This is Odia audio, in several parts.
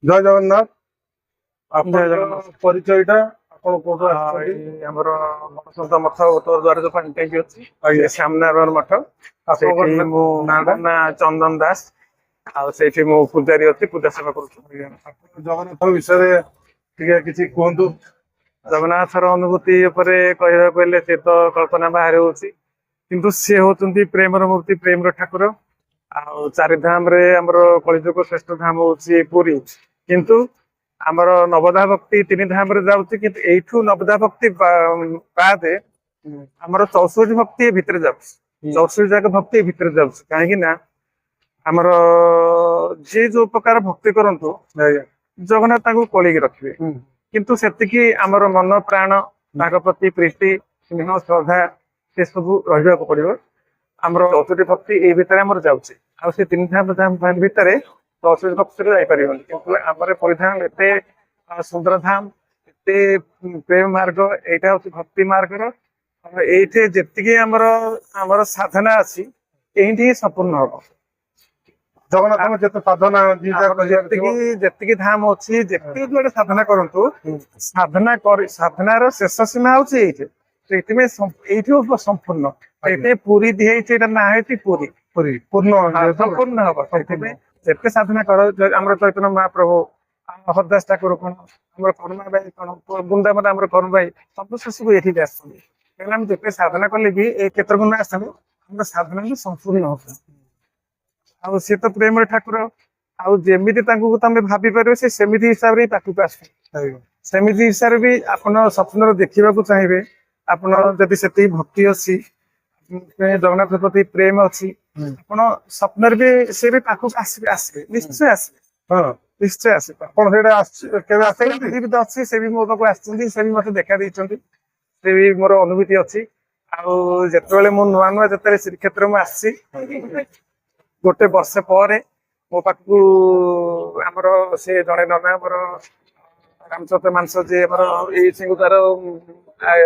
ଜୟ ଜଗନ୍ନାଥ। ଜୟ ଆପଣଙ୍କ ଜଗନ୍ନାଥ। ପରିଚୟଟା ଆପଣ କୋଉଠୁ ଆସିଛନ୍ତି? ଆମର ମନସନ୍ତ ମଠ ଦ୍ୱାର ଯୋଉ ପାଣି ଟାଙ୍କି ଅଛି ଆଜ୍ଞା। ଶ୍ୟାମନାରାୟଣ ମଠ। ଆପଣଙ୍କ ସେଇଠି ମୁଁ ନାଁଟା? ମୋ ନାଁ ଚନ୍ଦନ ଦାସ। ଆଉ ସେଇଠି ମୁଁ ପୂଜାରୀ ଅଛି, ପୂଜା ସେବା କରୁଛି। ଆପଣ ଜଗନ୍ନାଥ ବିଷୟରେ ଟିକେ କିଛି କୁହନ୍ତୁ। ଜଗନ୍ନାଥର ଅନୁଭୂତି ଉପରେ କହିବାକୁ ହେଲେ ସେ ତ କଳ୍ପନା ବାହାରେ ହଉଛି, କିନ୍ତୁ ସେ ହଉଛନ୍ତି ପ୍ରେମର ମୂର୍ତ୍ତି, ପ୍ରେମର ଠାକୁର। ଆଉ ଚାରିଧାମ ରେ ଆମର କଳିଯୁଗ ଶ୍ରେଷ୍ଠ ଧାମ ହଉଛି ପୁରୀ, କିନ୍ତୁ ଆମର ନବଦା ଭକ୍ତି ତିନି ଧାମରେ ଯାଉଛି, କିନ୍ତୁ ଏଇଠୁ ନବଦା ଭକ୍ତି ବାଦେ ଆମର 64 ଭକ୍ତି ଏ ଭିତରେ ଯାଉଛି। 64 ଯାକ ଭକ୍ତି ଏ ଭିତରେ ଯାଉଛି, କାହିଁକି ନା ଆମର ଯିଏ ଯୋଉ ପ୍ରକାର ଭକ୍ତି କରନ୍ତୁ ଆଜ୍ଞା। ଜଗନ୍ନାଥ ତାଙ୍କୁ କୋଳିକି ରଖିବେ, କିନ୍ତୁ ସେତିକି ଆମର ମନ ପ୍ରାଣ ତାଙ୍କ ପ୍ରତି ପ୍ରୀତି ସ୍ନେହ ଶ୍ରଦ୍ଧା ସେ ସବୁ ରହିବାକୁ ପଡିବ। ଆମର 64 ଭକ୍ତି ଏଇ ଭିତରେ ଆମର ଯାଉଛି, ଆଉ ସେ ତିନି ଧାମ ଭିତରେ 64 ଭକ୍ତିରେ ଯାଇପାରିବନି। କିନ୍ତୁ ଆମର ପରିଧାନ ଏତେ ସୁନ୍ଦର ଧାମ, ଏତେ ପ୍ରେମ ମାର୍ଗ, ଏଇଟା ହଉଛି ଭକ୍ତି ମାର୍ଗର। ଏଇଠି ଯେତିକି ଆମର ଆମର ସାଧନା ଅଛି ଏଇଠି ହିଁ ସମ୍ପୂର୍ଣ୍ଣ ହବ। ଜଗନ୍ନାଥଙ୍କ ଯେତେ ସାଧନା ଯେତିକି ଧାମ ଅଛି, ଯେତିକି ଯୁଆଡେ ସାଧନା କରନ୍ତୁ, ସାଧନାର ଶେଷ ସୀମା ହଉଛି ଏଇଠି। ସେଇଥିପାଇଁ ଏଇଠି ସମ୍ପୂର୍ଣ୍ଣ। ସେଇଥିପାଇଁ ପୁରୀ ଦିଆହେଇଛି, ଏଇଟା ନାଁ ହେଇଛି ପୁରୀ। ପୁରୀ ପୂର୍ଣ୍ଣ ସମ୍ପୂର୍ଣ୍ଣ ହବ। ସେଇଥିପାଇଁ ଯେତେ ସାଧନା କର, ଆମର ଚୈତନ୍ୟ ମହାପ୍ରଭୁ, ହରଦାସ ଠାକୁର କଣ, ଆମର କରୁଣା ଭାଇ କଣ, ବୃନ୍ଦାବନ ଆମର କରୁଣା ଭାଇ, ସବୁ ସେସବୁ ଏଠିକି ଆସୁଛନ୍ତି। କାହିଁକିନା ଆମେ ଯେତେ ସାଧନା କଲେ ବି ଏଇ କ୍ଷେତ୍ରକୁ ଆସନ୍ତୁ, ଆମର ସାଧନା ବି ସମ୍ପୂର୍ଣ୍ଣ ହବ। ଆଉ ସିଏ ତ ପ୍ରେମର ଠାକୁର, ଆଉ ଯେମିତି ତାଙ୍କୁ ତମେ ଭାବି ପାରିବ ସେ ସେମିତି ହିସାବରେ ପାଖକୁ ଆସିବେ। ସେମିତି ହିସାବରେ ବି ଆପଣ ସ୍ୱପ୍ନରେ ଦେଖିବାକୁ ଚାହିଁବେ, ଆପଣ ଯଦି ସେତିକି ଭକ୍ତି ଅଛି, ଜଗନ୍ନାଥ ପ୍ରତି ପ୍ରେମ ଅଛି, ଆପଣ ସ୍ୱପ୍ନରେ ବି ସେ ବି ପାଖକୁ ଆସିବେ, ନିଶ୍ଚୟ ଆସିବେ। ହଁ, ନିଶ୍ଚୟ ଆସିବେ। ଆପଣ ସେଇଟା କେବେ ଆସିଛନ୍ତି? ଅଛି, ସେ ବି ମୋ ପାଖକୁ ଆସିଛନ୍ତି, ସେ ବି ମତେ ଦେଖା ଦେଇଛନ୍ତି, ସେ ବି ମୋର ଅନୁଭୂତି ଅଛି। ଆଉ ଯେତେବେଳେ ମୁଁ ନୂଆ ନୂଆ ଯେତେବେଳେ ଶ୍ରୀକ୍ଷେତ୍ର ମୁଁ ଆସିଛି, ଗୋଟେ ବର୍ଷ ପରେ ମୋ ପାଖକୁ ଆମର ସେ ଜଣେ ନନା, ଆମର ରାମଚନ୍ଦ୍ର ମାଂସ, ଯିଏ ଆମର ଏଇ ସିଙ୍ଗୁତାର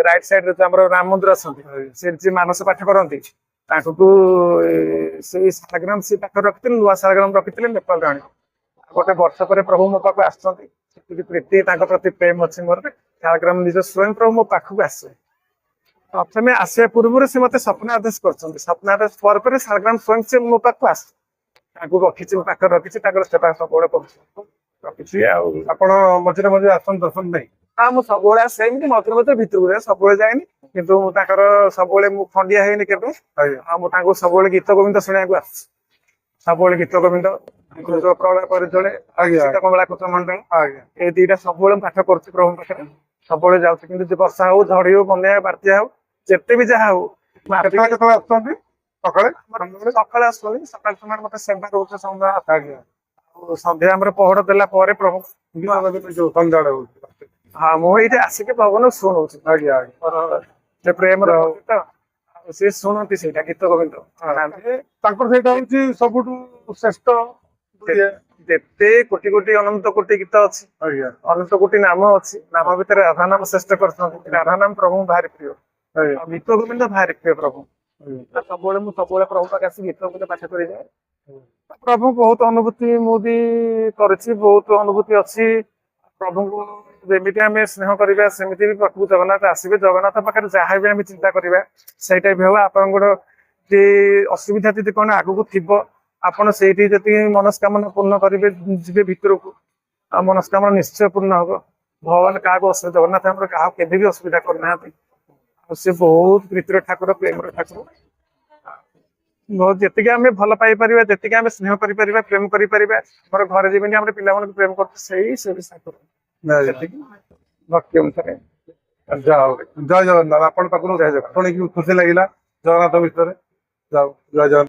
ରାଇଟ ସାଇଡ ରେ ଆମର ରାମ ମନ୍ଦିର ଅଛନ୍ତି, ସେ ଯିଏ ମାନସ ପାଠ କରନ୍ତି, ତାଙ୍କୁ ସେଇ ଶାଳଗ୍ରାମ ସେ ପାଖରେ ରଖିଥିଲେ, ନୂଆ ଶାଳଗ୍ରାମ ରଖିଥିଲେ ନେପାଳରେ ଆଣି। ଗୋଟେ ବର୍ଷ ପରେ ପ୍ରଭୁ ମୋ ପାଖକୁ ଆସୁଛନ୍ତି, ସେତିକି ପ୍ରୀତି ତାଙ୍କ ପ୍ରତି ପ୍ରେମ ଅଛି ମୋର। ଶାଳଗ୍ରାମ ନିଜ ସ୍ୱୟଂ ପ୍ରଭୁ ମୋ ପାଖକୁ ଆସିବେ। ପ୍ରଥମେ ଆସିବା ପୂର୍ବରୁ ସେ ମତେ ସ୍ୱପ୍ନ ଆଦେଶ କରିଛନ୍ତି, ସ୍ୱପ୍ନ ଆଦେଶ ପରେ ଶାଳଗ୍ରାମ ସ୍ୱୟଂ ସେ ମୋ ପାଖକୁ ଆସେ। ତାଙ୍କୁ ରଖିଛି, ମୋ ପାଖରେ ରଖିଛି, ତାଙ୍କର ସେବା ସବୁବେଳେ କରୁଛି, ରଖିଛି। ଆଉ ଆପଣ ମଝିରେ ମଝିରେ ଆସନ୍ତି ଦର୍ଶନ ପାଇଁ? ହଁ, ମୁଁ ସବୁବେଳେ ଆସେ, ଏମିତି ମଝିରେ ମଝିରେ ଭିତରକୁ ଯାଏ, ସବୁବେଳେ ଯାଏନି। କିନ୍ତୁ ମୁଁ ତାଙ୍କର ସବୁବେଳେ ମୁଁ ଖଣ୍ଡିଆ ହେଇନି କେବେ। ଆଉ ମୁଁ ତାଙ୍କୁ ସବୁବେଳେ ଗୀତ ଗୋବିନ୍ଦ ଶୁଣିବାକୁ ଆସୁଛି, ସବୁବେଳେ ଗୀତ ଗୋବିନ୍ଦ, ପ୍ରଳୟ ପରିଚଳେ, ସୀତା କମଳା କୃତ ମଣ୍ଡଳ, ଏଇ ଦିଟା ସବୁବେଳେ ପାଠ କରୁଛି ପ୍ରଭୁଙ୍କ ପାଖରେ, ସବୁବେଳେ ଯାଉଛି। କିନ୍ତୁ ବର୍ଷା ହଉ, ଝଡି ହଉ, ବନ୍ୟା ହଉ, ବାତ୍ୟା ହଉ, ଯେତେ ବି ଯାହା ହଉ, କେତେବେଳେ ଆସୁଛନ୍ତି? ସକାଳେ ସକାଳେ ଆସୁଛନ୍ତି, ସକାଳ ସମୟରେ ମତେ ସେବା ଦଉଛି ସନ୍ଧ୍ୟା। ଆଉ ସନ୍ଧ୍ୟା ଆମର ପହଡ ଦେଲା ପରେ ପ୍ରଭୁ ସନ୍ଧ୍ୟାବେଳେ ହଉଛି। ହଁ, ମୁଁ ଏଇଠି ଆସିକି ପବନ ଶୁଣୁଛି। ସେ ପ୍ରେମର ତ, ଆଉ ସେ ଶୁଣନ୍ତି ସେଇଟା ଗୀତ ଗୋବିନ୍ଦ। ତାଙ୍କର ସେଇଟା ହଉଛି ସବୁଠୁ ଶ୍ରେଷ୍ଠ। ଯେତେ କୋଟି କୋଟି ଅନନ୍ତ କୋଟି ଗୀତ ଅଛି, ଅନନ୍ତ କୋଟି ନାମ ଅଛି, ନାମ ଭିତରେ ରାଧା ନାମ ଶ୍ରେଷ୍ଠ କରିଛନ୍ତି। ରାଧା ନାମ ପ୍ରଭୁଙ୍କୁ ଭାରି ପ୍ରିୟ, ଆଉ ଗୀତ ଗୋବିନ୍ଦ ଭାରି ପ୍ରିୟ ପ୍ରଭୁ। ସବୁବେଳେ ମୁଁ ସବୁବେଳେ ପ୍ରଭୁ ପାଖରେ ଆସି ଗୀତ ଗୋବିନ୍ଦ ପାଠ କରିଯାଏ। ପ୍ରଭୁ ବହୁତ ଅନୁଭୂତି ମୁଁ ବି କରିଛି, ବହୁତ ଅନୁଭୂତି ଅଛି। ପ୍ରଭୁଙ୍କୁ ଯେମିତି ଆମେ ସ୍ନେହ କରିବା, ସେମିତି ବି ପ୍ରଭୁ ଜଗନ୍ନାଥ ଆସିବେ। ଜଗନ୍ନାଥ ପାଖରେ ଯାହା ବି ଆମେ ଚିନ୍ତା କରିବା ସେଇଟା ବି ହବ। ଆପଣଙ୍କର ଯେ ଅସୁବିଧା ଯଦି କଣ ଆଗକୁ ଥିବ, ଆପଣ ସେଇଠି ଯଦି ମନସ୍କାମନା ପୂର୍ଣ୍ଣ କରିବେ, ଯିବେ ଭିତରକୁ, ଆଉ ମନସ୍କାମନା ନିଶ୍ଚୟ ପୂର୍ଣ୍ଣ ହବ। ଭଗବାନ କାହାକୁ ଅସୁବିଧା, ଜଗନ୍ନାଥ ଆମର କାହାକୁ କେବେ ବି ଅସୁବିଧା କରିନାହାନ୍ତି। ଆଉ ସେ ବହୁତ ପ୍ରୀତିର ଠାକୁର, ପ୍ରେମର ଠାକୁର। ଯେତିକି ଆମେ ଭଲ ପାଇପାରିବା, ଯେତିକି ଆମେ ସ୍ନେହ କରିପାରିବା, ପ୍ରେମ କରିପାରିବା, ଆମର ଘରେ ଯେମିତି ଆମେ ପିଲାମାନଙ୍କୁ ପ୍ରେମ କରୁଛୁ, ସେ ବି ଠାକୁର ସେତିକି ଭକ୍ତି ଅନୁସାରେ। ଜୟ ଜଗନ୍ନାଥ। ଆପଣ ପାଖରୁ ଶୁଣିକି ଖୁସି ଲାଗିଲା ଜଗନ୍ନାଥ ବିଷୟରେ। ଜୟ ଜଗନ୍ନାଥ।